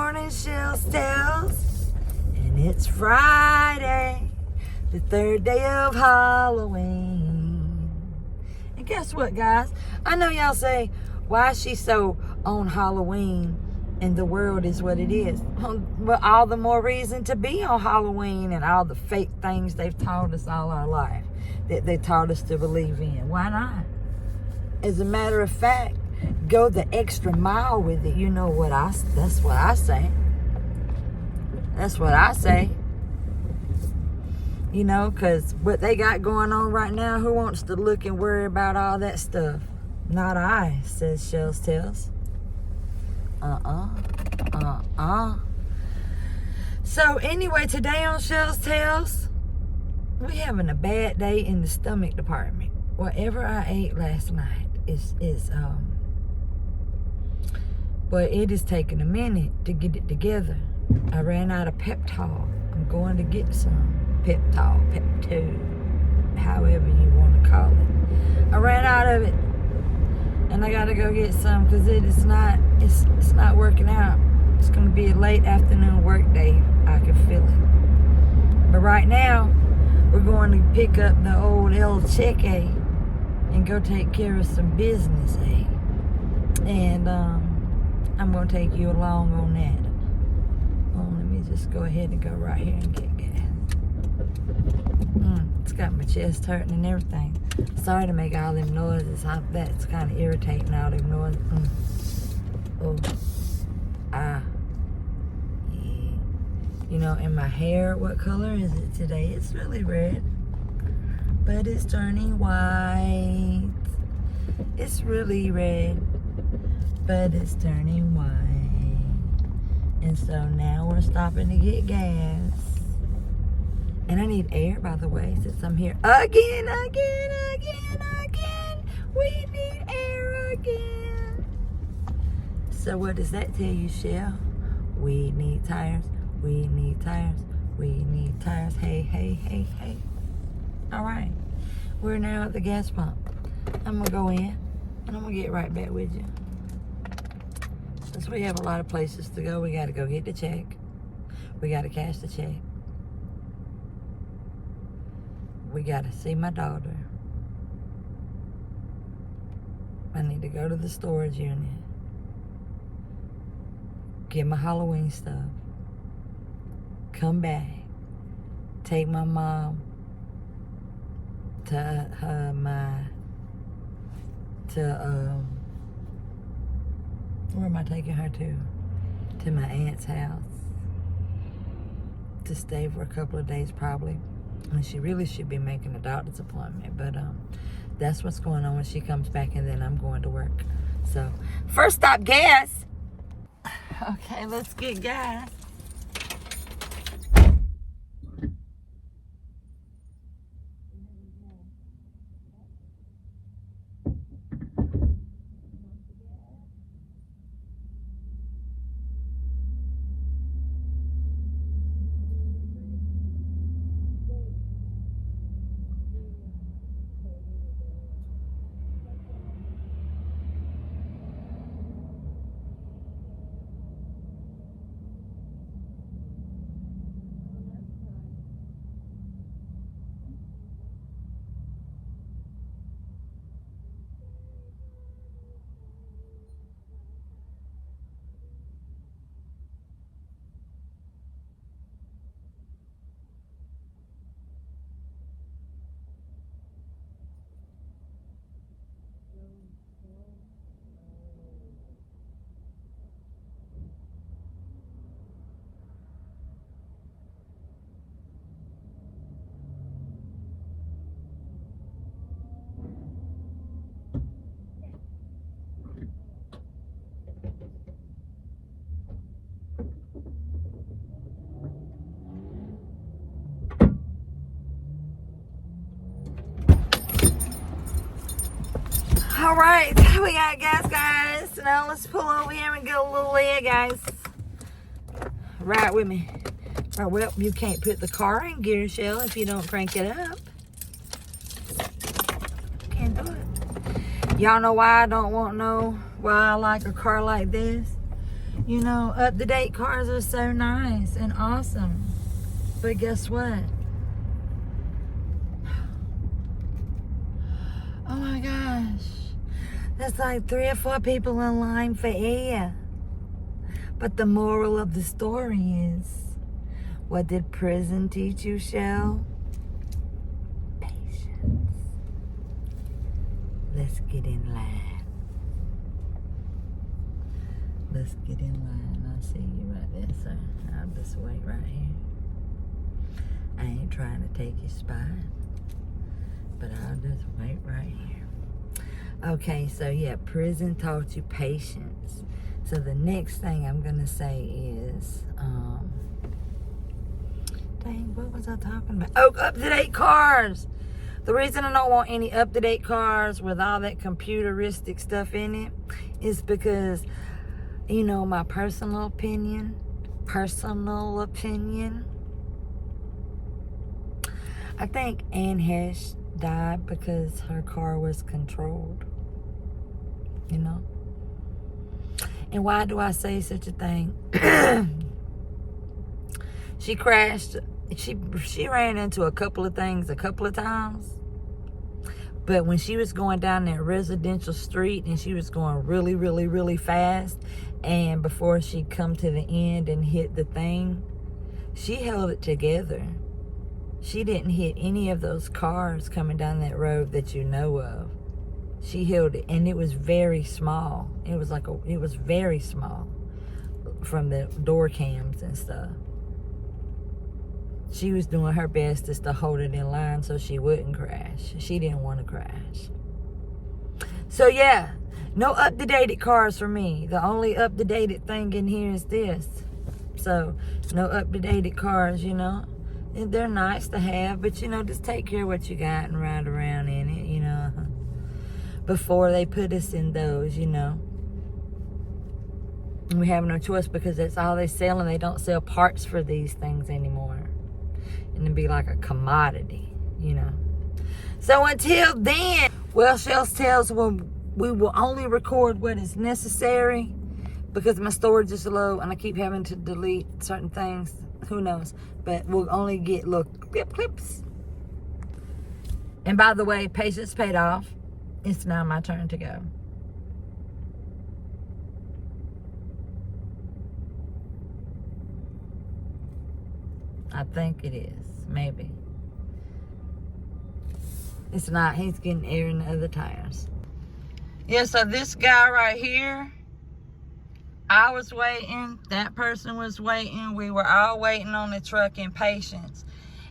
morning, Shell's Tales. And it's Friday, the third day of Halloween. And guess what, guys? I know y'all say, why is she so on Halloween and the world is what it is? Well, all the more reason to be on Halloween and all the fake things they've taught us all our life that they taught us to believe in. Why not? As a matter of fact, go the extra mile with it. You know what that's what I say. That's what I say. You know, because what they got going on right now, who wants to look and worry about all that stuff? Not I, says Shell's Tales. So anyway, today on Shell's Tales, we're having a bad day in the stomach department. Whatever I ate last night but it is taking a minute to get it together. I ran out of Peptol. I'm going to get some Peptol, Pepto, however you want to call it. I ran out of it, and I gotta go get some because it's not working out. It's gonna be a late afternoon work day. I can feel it. But right now, we're going to pick up the old El Heche and go take care of some business, and I'm going to take you along on that. Let me just go ahead and go right here and get gas. It's got my chest hurting and everything. Sorry to make all them noises. That's kind of irritating, all them noises. Yeah. You know, in my hair, what color is it today? It's really red, but it's turning white. It's really red, but it's turning white. And so now we're stopping to get gas. And I need air, by the way, since I'm here again. We need air again. So what does that tell you, Shell? We need tires. We need tires. We need tires. Hey. All right. We're now at the gas pump. I'm going to go in, and I'm going to get right back with you. Since we have a lot of places to go, we got to go get the check. We got to cash the check. We got to see my daughter. I need to go to the storage unit. Get my Halloween stuff. Come back. Take my mom to where am I taking her to? To my aunt's house. To stay for a couple of days probably. And she really should be making a doctor's appointment. But that's what's going on when she comes back, and then I'm going to work. So, first stop, gas. Okay, let's get gas. All right, we got gas, guys. Now let's pull over here and get a little air, guys. Right with me. Right, well, you can't put the car in gear, Shell, if you don't crank it up. Can't do it. Y'all know why I don't want why I like a car like this? You know, up-to-date cars are so nice and awesome. But guess what? Oh my gosh. There's like 3 or 4 people in line for air. But the moral of the story is, what did prison teach you, Shell? Patience. Let's get in line. Let's get in line. I see you right there, sir. I'll just wait right here. I ain't trying to take your spot, but I'll just wait right here. Okay, so yeah, prison taught you patience. So the next thing I'm gonna say is, dang, what was I talking about? Oh, up-to-date cars. The reason I don't want any up-to-date cars with all that computeristic stuff in it is because, you know, my personal opinion, I think Anne Heche died because her car was controlled, you know? And why do I say such a thing? She crashed. She ran into a couple of things a couple of times. But when she was going down that residential street and she was going really, really, really fast, and before she come to the end and hit the thing, she held it together. She didn't hit any of those cars coming down that road that you know of. She held it, and it was very small. It was very small from the door cams and stuff. She was doing her best just to hold it in line so she wouldn't crash. She didn't want to crash. So yeah, no up-to-date cars for me. The only up-to-date thing in here is this. So no up-to-date cars, you know. And they're nice to have, but you know, just take care of what you got and ride around in it, you know. Before they put us in those, you know. And we have no choice because that's all they sell, and they don't sell parts for these things anymore. And it'd be like a commodity, you know. So until then, well, Shell's Tales, we will only record what is necessary because my storage is low and I keep having to delete certain things. Who knows? But we'll only get little clips. And by the way, patience paid off. It's now my turn to go. I think it is. Maybe. It's not. He's getting air in the other tires. Yeah, so this guy right here, I was waiting. That person was waiting. We were all waiting on the truck in patience.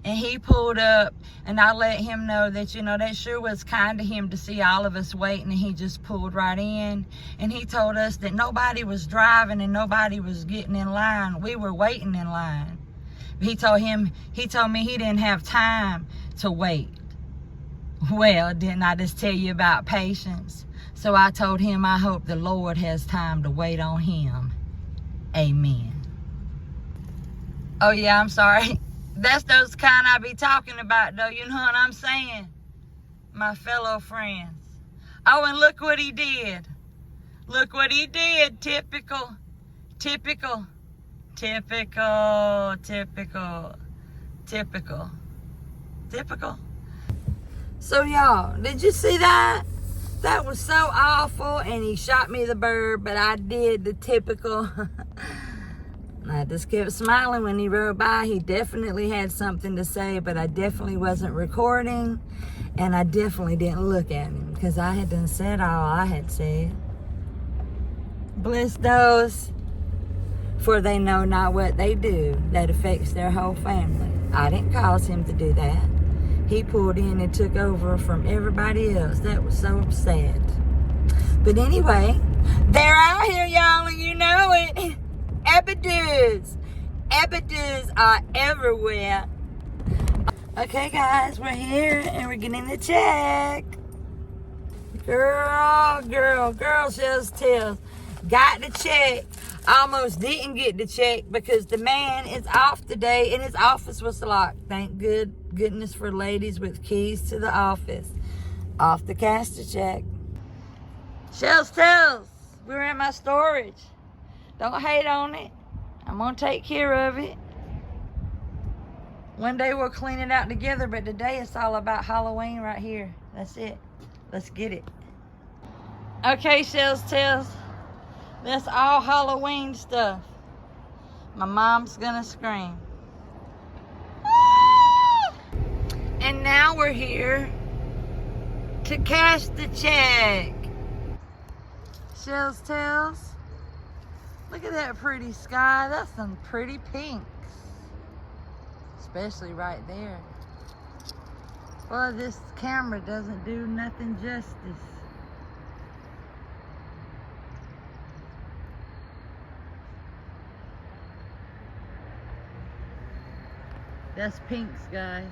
And he pulled up, and I let him know that, you know, that sure was kind of him to see all of us waiting, and he just pulled right in. And he told us that nobody was driving and nobody was getting in line. We were waiting in line. He told me he didn't have time to wait. Well, didn't I just tell you about patience? So I told him I hope the Lord has time to wait on him. Amen. Oh yeah, I'm sorry. That's those kind I be talking about, though. You know what I'm saying? My fellow friends. Oh, and look what he did. Look what he did. Typical. Typical. Typical. Typical. Typical. Typical. So, y'all, did you see that? That was so awful, and he shot me the bird, but I did the typical. I just kept smiling when he rode by. He definitely had something to say, but I definitely wasn't recording, and I definitely didn't look at him because I had done said all I had said. Bless those, for they know not what they do that affects their whole family. I didn't cause him to do that. He pulled in and took over from everybody else. That was so upset. But anyway, they're out here, y'all, and you know it. Epidudes. Epidudes are everywhere. Okay, guys, we're here and we're getting the check. Girl, Shell's Tales. Got the check. Almost didn't get the check because the man is off today and his office was locked. Thank goodness for ladies with keys to the office. Off the cash the check. Shell's Tales. We're in my storage. Don't hate on it. I'm gonna take care of it. One day we'll clean it out together, but today it's all about Halloween right here. That's it. Let's get it. Okay, Shells Tails. That's all Halloween stuff. My mom's gonna scream. And now we're here to cash the check. Shells Tails. Look at that pretty sky. That's some pretty pinks. Especially right there. Well, this camera doesn't do nothing justice. That's pinks, guys.